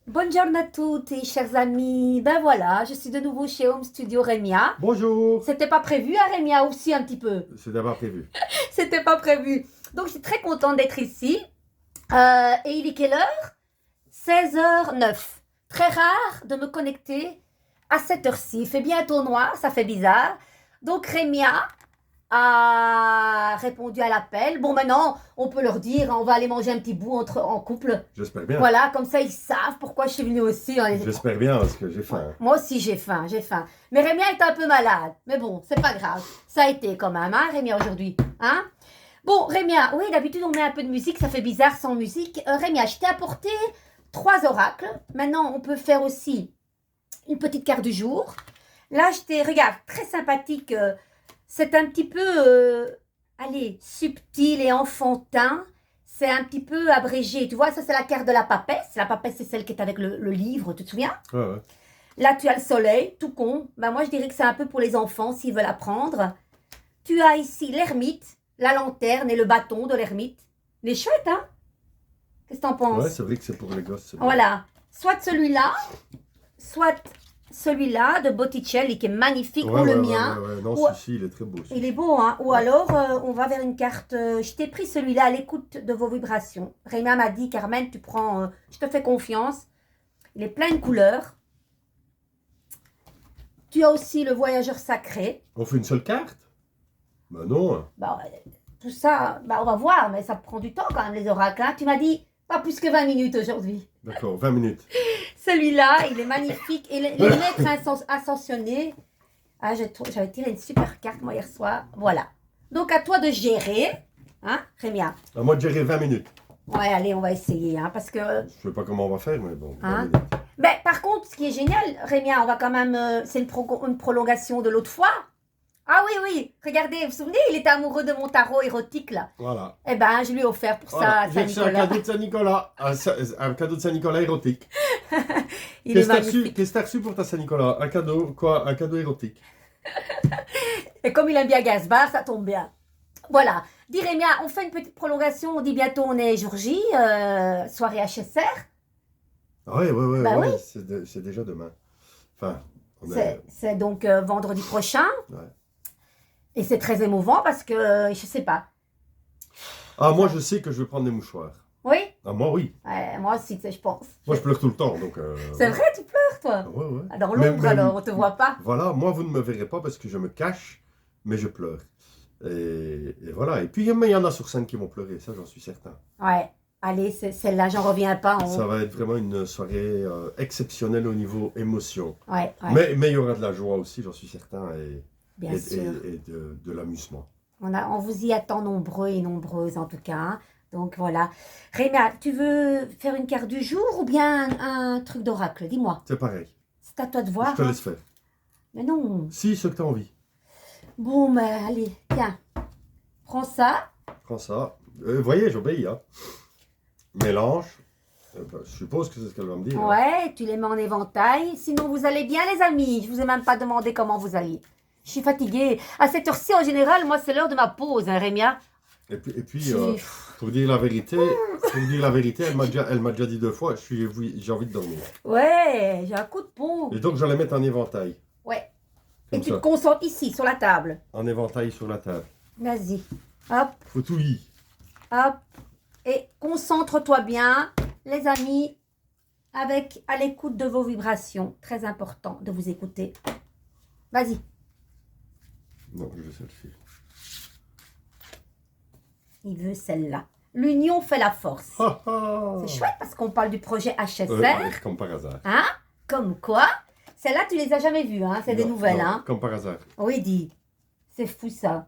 Buongiorno a tutti, chers amis. Ben voilà, je suis de nouveau chez Home Studio Remia. Bonjour. C'était pas prévu, hein, Remia, aussi un petit peu. C'est d'abord prévu. C'était pas prévu. Donc, je suis très contente d'être ici. Et il est quelle heure? 16h09. Très rare de me connecter à cette heure-ci. Il fait bientôt noir, ça fait bizarre. Donc, Remia a répondu à l'appel. Bon, maintenant, on peut leur dire, on va aller manger un petit bout en couple. J'espère bien. Voilà, comme ça, ils savent pourquoi je suis venue aussi. J'espère bien parce que j'ai faim. Moi aussi, j'ai faim, j'ai faim. Mais Rémia est un peu malade. Mais bon, c'est pas grave. Ça a été quand même, hein, Rémia, aujourd'hui. Hein? Bon, Rémia, oui, d'habitude, on met un peu de musique. Ça fait bizarre sans musique. Rémia, je t'ai apporté 3 oracles. Maintenant, on peut faire aussi une petite carte du jour. Là, regarde, très sympathique. C'est un petit peu, allez, subtil et enfantin. C'est un petit peu abrégé. Tu vois, ça, c'est la carte de la papesse. La papesse, c'est celle qui est avec le livre, tu te souviens? Ouais. Là, tu as le soleil, tout con. Ben, moi, je dirais que c'est un peu pour les enfants, s'ils veulent apprendre. Tu as ici l'ermite, la lanterne et le bâton de l'ermite. Il est chouette, hein? Qu'est-ce que t'en penses? Ouais, c'est vrai que c'est pour les gosses. Voilà. Soit celui-là, soit celui-là de Botticelli, qui est magnifique, ou le mien. Ouais. Non, Ou- celui-ci, il est très beau. Il est beau, hein? Ou alors, on va vers une carte. Je t'ai pris celui-là à l'écoute de vos vibrations. Réma m'a dit, Carmen, tu prends. Je te fais confiance. Il est plein de couleurs. Tu as aussi le voyageur sacré. On fait une seule carte? Ben non. Bah, tout ça, bah, on va voir, mais ça prend du temps quand même, les oracles. Hein. Tu m'as dit pas plus que 20 minutes aujourd'hui. D'accord, 20 minutes. Celui-là, il est magnifique. Et les maîtres ascensionnés. Ah, j'avais tiré une super carte, moi, hier soir. Voilà. Donc, à toi de gérer. Hein, Rémia? À moi de gérer 20 minutes. Ouais, allez, on va essayer. Hein, parce que. Je sais pas comment on va faire, mais bon. 20 Hein? minutes. Ben, par contre, ce qui est génial, Rémia, on va quand même. C'est une prolongation de l'autre fois. Ah oui, regardez, vous vous souvenez, il était amoureux de mon tarot érotique, là. Voilà. Eh ben, je lui ai offert pour Voilà. ça J'ai reçu un Saint-Nicolas. cadeau de Saint-Nicolas. Un cadeau de Saint-Nicolas érotique. Il est Qu'est-ce magnifique. que t'as reçu pour ta Saint-Nicolas? Un cadeau, quoi? Un cadeau érotique. Et comme il aime bien Gaspard, ça tombe bien. Voilà. Dis Rémia, on fait une petite prolongation. On dit bientôt, on est jour J, soirée HSR. Ah ouais. Bah oui. C'est déjà demain. Enfin, on est... C'est donc vendredi prochain. Ouais. Et c'est très émouvant parce que, je sais pas. Ah, moi, je sais que je vais prendre des mouchoirs. Oui? Ah, moi, oui. Ouais, moi aussi, tu sais, je pense. Moi, je pleure tout le temps, donc... C'est vrai, tu pleures, toi? Ah, ouais. Ah, dans Mais- l'ombre, mais- alors, on te voit pas. Voilà, moi, vous ne me verrez pas parce que je me cache, mais je pleure. Et voilà. Et puis, il y en a sur scène qui vont pleurer, ça, j'en suis certain. Ouais. Allez, celle-là, j'en reviens pas. Ça va être vraiment une soirée exceptionnelle au niveau émotion. Ouais. Mais il y aura de la joie aussi, j'en suis certain, Bien sûr. et de l'amusement. On vous y attend nombreux et nombreuses en tout cas. Hein. Donc voilà. Réma, tu veux faire une carte du jour ou bien un truc d'oracle? Dis-moi. C'est pareil. C'est à toi de voir. Je te Hein. laisse faire. Mais non. Si, ce que tu as envie. Bon, mais allez, tiens. Prends ça. Prends ça. Voyez, j'obéis. Hein. Mélange. Je suppose que c'est ce qu'elle va me dire. Hein. Ouais, tu les mets en éventail. Sinon, vous allez bien, les amis. Je vous ai même pas demandé comment vous allez. Je suis fatiguée. À cette heure-ci, en général, moi, c'est l'heure de ma pause, hein, Rémia. Et puis Je- pour dire la vérité, elle m'a déjà dit 2 fois, j'ai envie de dormir. Ouais, j'ai un coup de pompe. Et donc j'allais mettre en éventail. Ouais. Et Comme tu ça. te concentres ici, sur la table. En éventail sur la table. Vas-y. Hop. Faut tout y. Hop. Et concentre-toi bien, les amis, à l'écoute de vos vibrations. Très important de vous écouter. Vas-y. Non, je vais celle-ci. Il veut celle-là. L'union fait la force. Ah, ah. C'est chouette parce qu'on parle du projet HSR. Ouais, comme par hasard. Hein? Comme quoi? Celle-là, tu les as jamais vues, hein? C'est des Non, nouvelles, non, hein? Comme par hasard. Oui, dis. C'est fou, ça.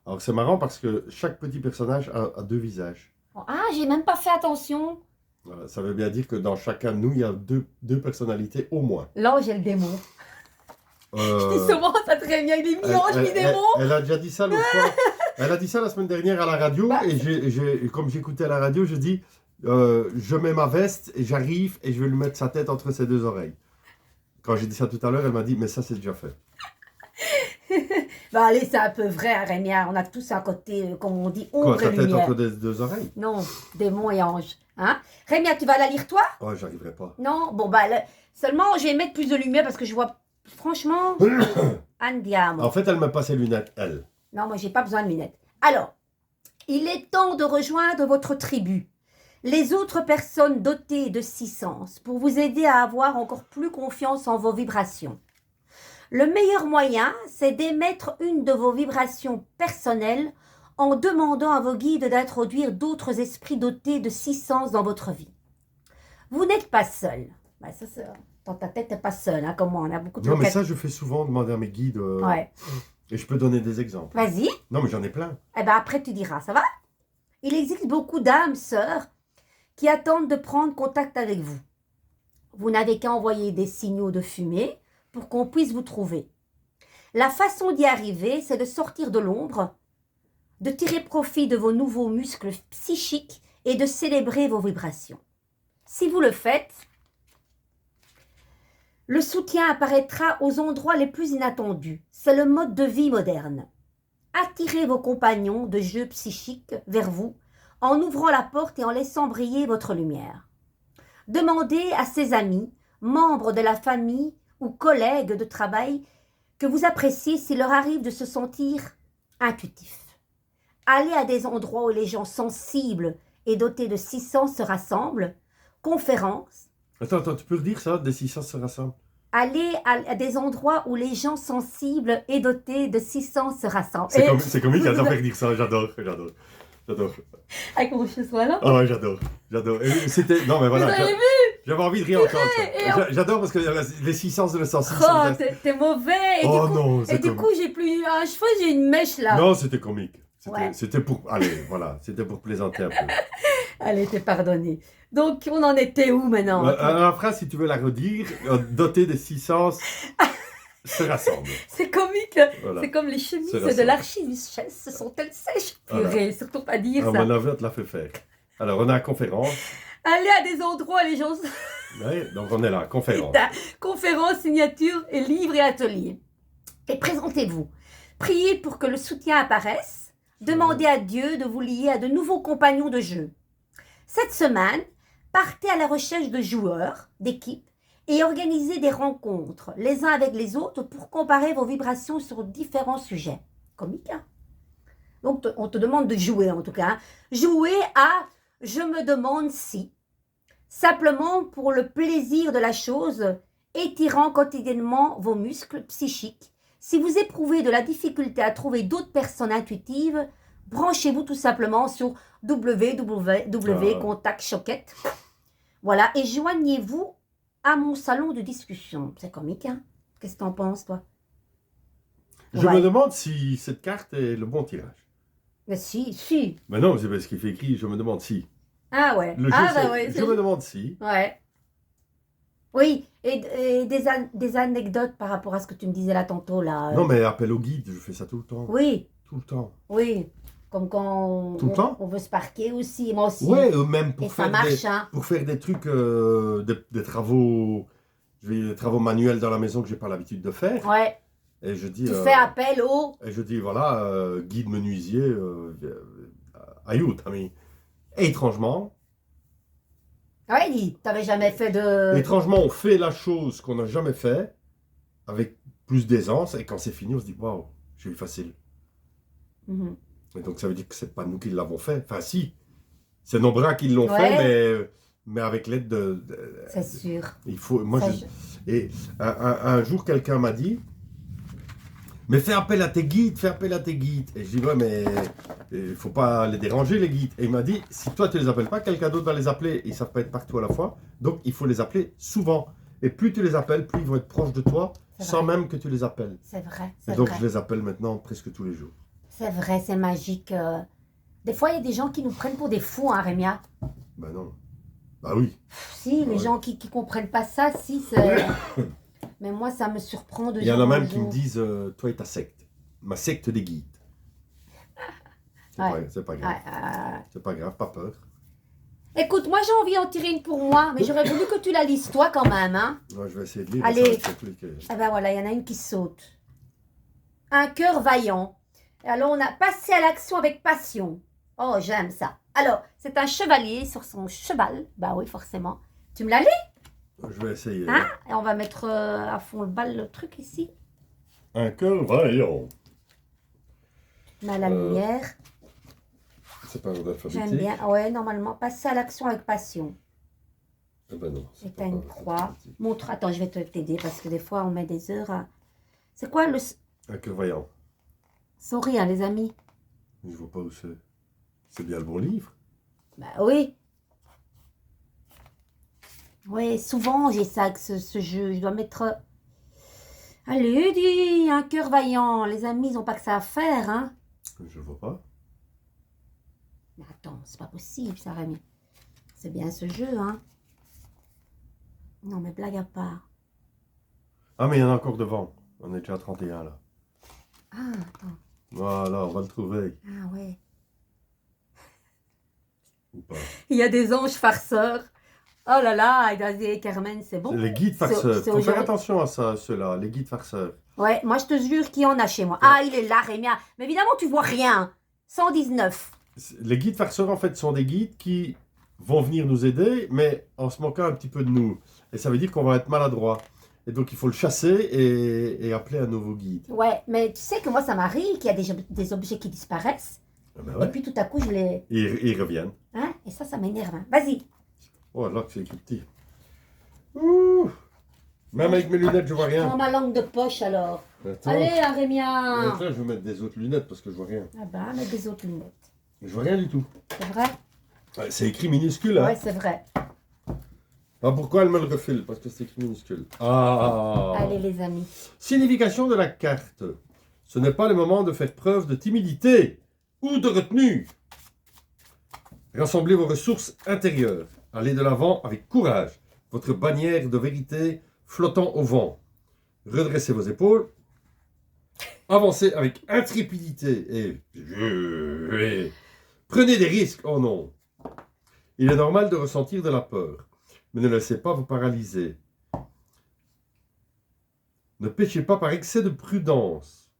Alors c'est marrant parce que chaque petit personnage a 2 visages. Ah, j'ai même pas fait attention. Voilà, ça veut bien dire que dans chacun de nous, il y a deux personnalités au moins. L'ange et le démon. Je dis Euh, souvent, ça te réveille des millions, je dis démon. elle a déjà dit ça l'autre fois. Elle a dit ça la semaine dernière à la radio. Bah, et comme j'écoutais à la radio, je dis je mets ma veste et j'arrive et je vais lui mettre sa tête entre ses 2 oreilles. Quand j'ai dit ça tout à l'heure, elle m'a dit mais ça c'est déjà fait. Bah allez, c'est un peu vrai, hein, Rémia. On a tous un côté, comme on dit, Quoi, ombre ta et tête lumière. entre deux oreilles? Non, démon et ange. Hein? Rémia, tu vas la lire toi? Oh, j'arriverai pas. Non? Bon, bah, seulement, je vais mettre plus de lumière parce que je vois, franchement, andiamo. En fait, elle m'a passé les lunettes, elle. Non, moi, j'ai pas besoin de lunettes. Alors, il est temps de rejoindre votre tribu. Les autres personnes dotées de 6 sens pour vous aider à avoir encore plus confiance en vos vibrations. Le meilleur moyen, c'est d'émettre une de vos vibrations personnelles en demandant à vos guides d'introduire d'autres esprits dotés de 6 sens dans votre vie. Vous n'êtes pas seul. Ben, ça, dans ta tête, t'es pas seul, hein, comme moi, on a beaucoup de Non, mais ça, je fais souvent demander à mes guides. Ouais. Et je peux donner des exemples. Vas-y. Non, mais j'en ai plein. Eh ben après, tu diras, ça va? Il existe beaucoup d'âmes, sœurs, qui attendent de prendre contact avec vous. Vous n'avez qu'à envoyer des signaux de fumée pour qu'on puisse vous trouver. La façon d'y arriver, c'est de sortir de l'ombre, de tirer profit de vos nouveaux muscles psychiques et de célébrer vos vibrations. Si vous le faites, le soutien apparaîtra aux endroits les plus inattendus. C'est le mode de vie moderne. Attirez vos compagnons de jeu psychique vers vous en ouvrant la porte et en laissant briller votre lumière. Demandez à ses amis, membres de la famille ou collègues de travail que vous appréciez s'il leur arrive de se sentir intuitifs. Allez à des endroits où les gens sensibles et dotés de 6 sens se rassemblent, conférences. Attends, tu peux le dire ça? Des 600 se rassemblent. Allez à des endroits où les gens sensibles et dotés de 6 sens se rassemblent. C'est comique, j'adore faire dire ça, j'adore. Avec mon chez soi là. Oh ouais, j'adore. Et c'était... Non, mais voilà. Vous avez vu? J'avais envie de rire encore. J'adore parce que les 600 de le sens. Oh, t'es mauvais. Et Oh du coup, non, et c'est du coup, j'ai plus un cheveu, j'ai une mèche là. Non, c'était comique. Ouais. C'était pour... Allez, voilà. C'était pour plaisanter un peu. Allez, t'es pardonné. Donc, on en était où maintenant? La phrase, si tu veux la redire, doté de 6 sens se rassemble. C'est comique. Voilà. C'est comme les chemises Se de rassemble. l'archiduchesse. Ce sont-elles sèches? Purée, surtout pas dire Ah, ça. mon aveu te l'a fait faire. Alors, on est à conférence. Allez à des endroits où les gens... Ouais, donc on est là, conférence. Putain, conférences, signatures, et livres et ateliers. Et présentez-vous. Priez pour que le soutien apparaisse. Demandez à Dieu de vous lier à de nouveaux compagnons de jeu. Cette semaine, partez à la recherche de joueurs, d'équipes, et organisez des rencontres, les uns avec les autres, pour comparer vos vibrations sur différents sujets. Comique, hein? Donc, on te demande de jouer, en tout cas. Hein. Jouer à « Je me demande si ». Simplement pour le plaisir de la chose, étirant quotidiennement vos muscles psychiques. Si vous éprouvez de la difficulté à trouver d'autres personnes intuitives, branchez-vous tout simplement sur www.contact Choquette. Voilà, et joignez-vous à mon salon de discussion. C'est comique, hein? Qu'est-ce que t'en penses, toi? Je me demande si cette carte est le bon tirage. Mais si. Mais non, c'est parce qu'il fait écrit, je me demande si. Ah ouais. Le jeu, bah ouais. je me demande si. Ouais. Oui, et des anecdotes par rapport à ce que tu me disais là tantôt, là. Non, mais appel au guide, je fais ça tout le temps. Oui. Tout le temps. Oui. Comme quand Tout le temps on veut se parquer aussi, moi aussi. Ouais, même pour et faire ça marche, hein. pour faire des trucs, des travaux, des travaux manuels dans la maison que j'ai pas l'habitude de faire. Ouais. Et je dis. Tu fais appel au. Et je dis voilà, guide menuisier, aïe, ami. Et étrangement. Ouais, dis, t'avais jamais fait de. Étrangement, on fait la chose qu'on n'a jamais fait avec plus d'aisance, et quand c'est fini, on se dit waouh, j'ai eu facile. Mhm. Et donc ça veut dire que c'est pas nous qui l'avons fait. Enfin, si, c'est nos bras qui l'ont Ouais. fait, mais avec l'aide de. C'est sûr. Il faut. Moi, Ça, Et un jour, quelqu'un m'a dit. Mais fais appel à tes guides, fais appel à tes guides. Et je dis, ouais, mais il faut pas les déranger, les guides. Et il m'a dit, si toi tu les appelles pas, quelqu'un d'autre va les appeler. Ils savent pas être partout à la fois. Donc, il faut les appeler souvent. Et plus tu les appelles, plus ils vont être proches de toi, sans même que tu les appelles. C'est vrai. Et donc, je les appelle maintenant presque tous les jours. C'est vrai, c'est magique. Des fois, il y a des gens qui nous prennent pour des fous, hein, Rémia. Ben non. Bah oui. Si, les Ouais. gens qui comprennent pas ça, si, c'est... Mais moi, ça me surprend de Il y en a jour même en qui me jour. disent, toi et ta secte. Ma secte des guides. C'est pas grave. C'est pas grave, pas peur. Écoute, moi, j'ai envie d'en tirer une pour moi, mais j'aurais voulu que tu la lises toi quand même, hein. Ouais, je vais essayer de lire. Allez. mais ça va être compliqué. Ah ben voilà, il y en a une qui saute. un cœur vaillant. Alors, on a passé à l'action avec passion. Oh, j'aime ça. Alors, c'est un chevalier sur son cheval. Bah oui, forcément. Tu me l'as lu, Je vais essayer. hein? Et on va mettre à fond le bal, le truc ici. Un cœur vaillant. On a la lumière. C'est pas un ordre alphabétique. J'aime bien. Ouais, normalement, passer à l'action avec passion. Eh ben non. Et c'est t'as pas une un ordre croix. alphabétique. Montre. Attends, je vais t'aider parce que des fois, on met des heures à. C'est quoi le. Un cœur vaillant. Sorry, hein, les amis. Je vois pas où c'est. C'est bien le bon livre. Bah oui. Oui, souvent j'ai ça avec ce jeu. Je dois mettre. Allez, dis, un cœur vaillant. Les amis, ils n'ont pas que ça à faire, hein. Je vois pas. Mais attends, c'est pas possible, ça, Rémi. C'est bien ce jeu, hein. Non, mais blague à part. Ah, mais il y en a encore devant. On est déjà à 31 là. Ah, attends. Voilà, on va le trouver. Ah, ouais. Ou pas. Il y a des anges farceurs. Oh là là, il y a des Carmen, c'est bon. Les guides farceurs. c'est Faut faire aujourd'hui. attention à ça, ceux-là, les guides farceurs. Ouais, moi je te jure qu'il y en a chez moi. Ah, il est là, Rémia. Mais évidemment, tu vois rien. 119. Les guides farceurs, en fait, sont des guides qui vont venir nous aider, mais en se moquant un petit peu de nous. Et ça veut dire qu'on va être maladroit. Et donc, il faut le chasser et appeler un nouveau guide. Ouais, mais tu sais que moi, ça m'arrive qu'il y a des objets qui disparaissent. Ah ben Et ouais. puis tout à coup, je les. Ils reviennent. Hein? Et ça m'énerve. Hein. Vas-y. Oh, là, que c'est écrit petit. Ouh. Même avec mes lunettes, je vois rien. Prends ma langue de poche alors. Attends. Allez, Rémia. Attends, je vais mettre des autres lunettes parce que je vois rien. Ah bah, mets des autres lunettes. Je vois rien du tout. C'est vrai? Ouais, c'est écrit minuscule, hein. Ouais, c'est vrai. Ah, pourquoi elle me le refile? Parce que c'est écrit minuscule. Ah. Allez, les amis. Signification de la carte. Ce n'est pas le moment de faire preuve de timidité ou de retenue. Rassemblez vos ressources intérieures. Allez de l'avant avec courage. Votre bannière de vérité flottant au vent. Redressez vos épaules. Avancez avec intrépidité et prenez des risques. Oh non. Il est normal de ressentir de la peur, mais ne laissez pas vous paralyser. Ne péchez pas par excès de prudence,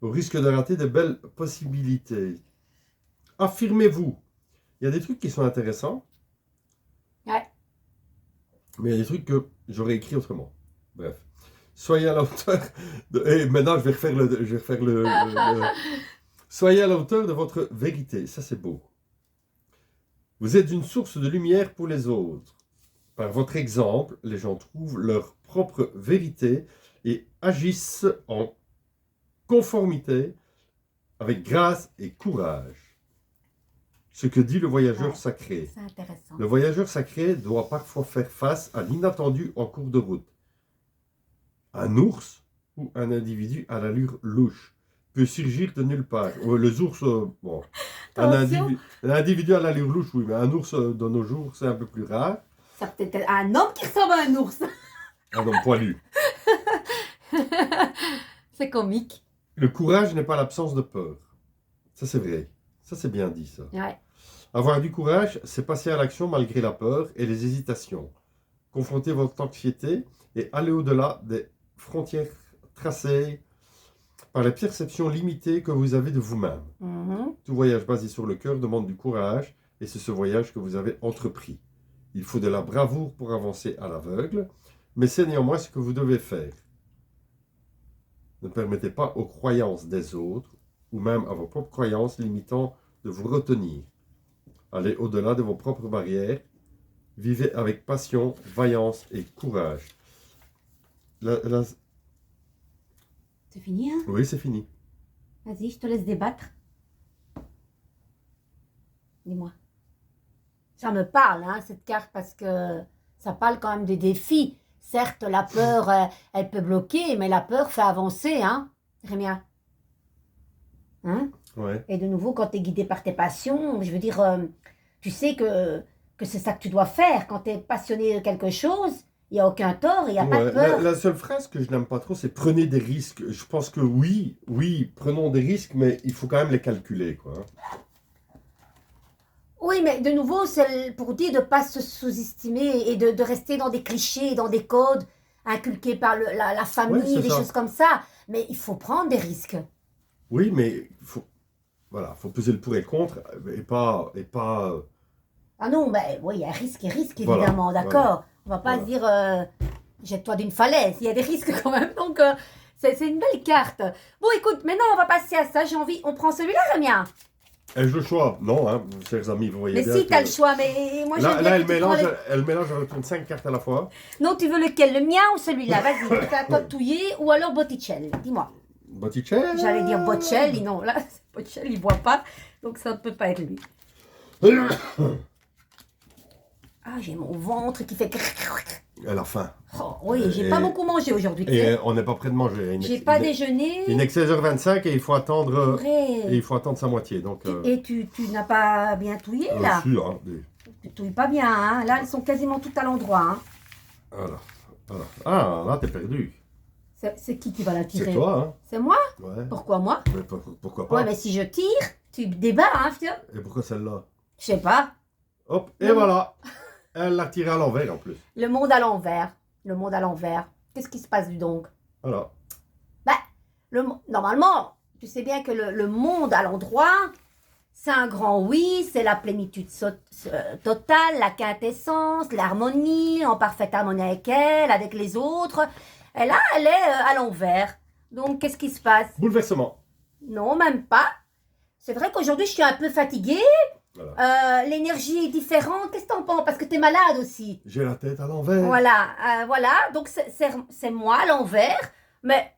au risque de rater de belles possibilités. Affirmez-vous. Il y a des trucs qui sont intéressants, Ouais. mais il y a des trucs que j'aurais écrit autrement. Bref. Soyez à la hauteur de... Et maintenant, je vais refaire Soyez à la hauteur de votre vérité. Ça, c'est beau. Vous êtes une source de lumière pour les autres. Par votre exemple, les gens trouvent leur propre vérité et agissent en conformité avec grâce et courage. Ce que dit le voyageur Ouais. sacré. C'est intéressant. Le voyageur sacré doit parfois faire face à l'inattendu en cours de route. Un ours ou un individu à l'allure louche peut surgir de nulle part. Les ours, bon. Attention. Un individu à l'allure louche, oui, mais un ours de nos jours, c'est un peu plus rare. Ça peut être un homme qui ressemble à un ours. Un homme poilu. C'est comique. Le courage n'est pas l'absence de peur. Ça, c'est vrai. Ça, c'est bien dit, ça. Ouais. Avoir du courage, c'est passer à l'action malgré la peur et les hésitations. Confronter votre anxiété et aller au-delà des frontières tracées par les perceptions limitées que vous avez de vous-même. Mhm. Tout voyage basé sur le cœur demande du courage et c'est ce voyage que vous avez entrepris. Il faut de la bravoure pour avancer à l'aveugle, mais c'est néanmoins ce que vous devez faire. Ne permettez pas aux croyances des autres ou même à vos propres croyances limitantes de vous retenir. Allez au-delà de vos propres barrières. Vivez avec passion, vaillance et courage. C'est fini, hein? Oui, c'est fini. Vas-y, je te laisse débattre. Dis-moi. Ça me parle, hein, cette carte, parce que ça parle quand même des défis. Certes, la peur, elle peut bloquer, mais la peur fait avancer, hein, Rémia? Hein? Ouais. Et de nouveau, quand tu es guidé par tes passions, je veux dire, tu sais que c'est ça que tu dois faire. Quand tu es passionné de quelque chose, il n'y a aucun tort, il n'y a pas de Ouais, peur. la seule phrase que je n'aime pas trop, c'est prenez des risques. Je pense que oui, prenons des risques, mais il faut quand même les calculer, quoi. Oui, mais de nouveau, c'est pour dire de ne pas se sous-estimer et de rester dans des clichés, dans des codes inculqués par la famille, Ouais, c'est des ça. choses comme ça. Mais il faut prendre des risques. Oui, mais faut peser le pour et le contre et pas. Ah non, ben oui, il y a risque et risque, Voilà, évidemment, d'accord. On va pas voilà. se dire jette-toi d'une falaise. Il y a des risques quand même. Donc, c'est une belle carte. Bon, écoute, maintenant, on va passer à ça. J'ai envie. On prend celui-là, Remia. Ai-je le choix? Non, hein, chers amis, vous voyez Mais bien si, que- tu as le choix. Mais moi, j'aime Là, bien là, que tu prends elle mélange, elle retourne 5 cartes à la fois. Non, tu veux lequel? Le mien ou celui-là? Vas-y, c'est à toi de touiller. Ou alors Botticelli. Dis-moi. Botticelli. J'allais dire Botticelli. Non, là, Botticelli, il ne voit pas. Donc, ça ne peut pas être lui. Ah, j'ai mon ventre qui fait... Elle a faim. Oh, oui, j'ai pas beaucoup mangé aujourd'hui. tu Et sais. on n'est pas près de manger. J'ai pas déjeuné. Il n'est que 16h25 et il faut attendre, Purée. et il faut attendre sa moitié. Donc, Et tu n'as pas bien touillé, là? si, hein, Tu touilles pas bien, hein? Là, elles sont quasiment toutes à l'endroit, hein? voilà, voilà. Ah, là, t'es perdu. C'est qui va la tirer? C'est toi, C'est moi? hein? Ouais. Pourquoi moi? Mais pourquoi pas? Ouais, mais si je tire, tu débats, hein, fieu? Et pourquoi celle-là? Je sais pas. Hop, et Non. voilà. Elle l'a tiré à l'envers en plus. Le monde à l'envers. Le monde à l'envers. Qu'est-ce qui se passe donc? Voilà. Normalement, tu sais bien que le monde à l'endroit, c'est un grand oui, c'est la plénitude totale, la quintessence, l'harmonie, en parfaite harmonie avec elle, avec les autres. Et là, elle est à l'envers. Donc, qu'est-ce qui se passe? Bouleversement. Non, même pas. C'est vrai qu'aujourd'hui, je suis un peu fatiguée. Voilà. L'énergie est différente. Qu'est-ce que t'en penses? Parce que t'es malade aussi. J'ai la tête à l'envers. Voilà, voilà. Donc, c'est moi à l'envers. Mais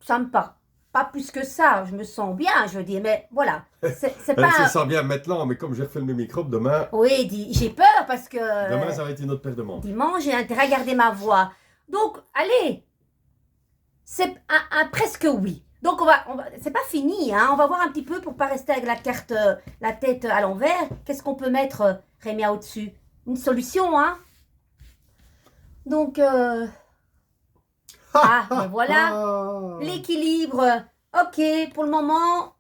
ça me parle. Pas plus que ça. Je me sens bien, je veux dire. Mais voilà. C'est Elle pas... se sent bien maintenant, mais comme j'ai refait le microbe, demain, Oui, j'ai peur parce que... demain ça va être une autre paire de manches. Dimanche, j'ai intérêt à garder ma voix. Donc, allez. C'est un presque oui. Donc, c'est pas fini, hein. On va voir un petit peu pour pas rester avec la carte, la tête à l'envers. Qu'est-ce qu'on peut mettre, Rémia, au-dessus? Une solution, hein. Donc, ben voilà. Ah. L'équilibre. Ok, pour le moment,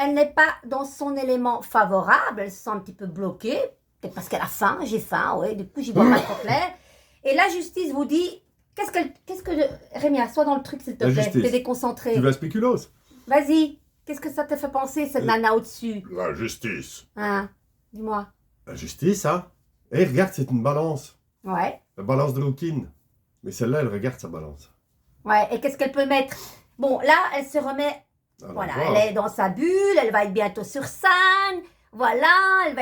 elle n'est pas dans son élément favorable. Elle se sent un petit peu bloquée. Peut-être parce qu'elle a faim. J'ai faim, oui. Du coup, j'y vois pas trop clair. Et la justice vous dit... Qu'est-ce que... Rémia, sois dans le truc, s'il te La plaît. justice. T'es déconcentré. Tu vas spéculoos. Vas-y. Qu'est-ce que ça te fait penser, cette nana au-dessus? La justice. Hein? Dis-moi. La justice, hein? Eh, regarde, c'est une balance. Ouais. La balance de Rouquine. Mais celle-là, elle regarde sa balance. Ouais. Et qu'est-ce qu'elle peut mettre? Bon, là, elle se remet... Alors, Voilà. voilà. Elle est dans sa bulle. Elle va être bientôt sur scène. Voilà. Elle va être...